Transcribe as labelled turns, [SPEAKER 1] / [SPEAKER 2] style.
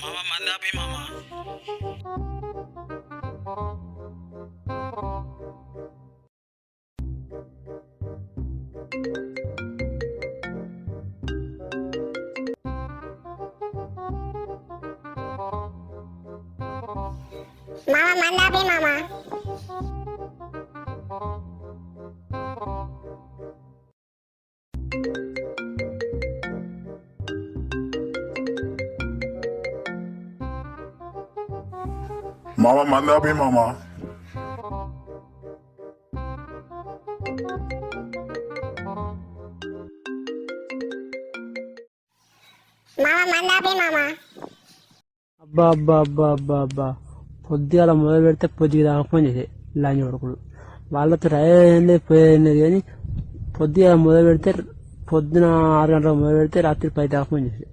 [SPEAKER 1] మామ మందాపి మామ
[SPEAKER 2] మందాపి మామ
[SPEAKER 3] మామ మందాపి మామ
[SPEAKER 2] మందాపి మామ
[SPEAKER 4] అబ్బా అబ్బా అబ్బా అబ్బా అబ్బా పొద్దుగాల మొదలు పెడితే పొద్దుగా ఫోన్ చేసే లాంటి కొడుకులు వాళ్ళతో అయ్యేది పోయేది కానీ పొద్దుగాల మొదలు పెడితే పొద్దున 6 గంటలకు మొదలు పెడితే రాత్రి 10 దాకా ఫోన్ చేసే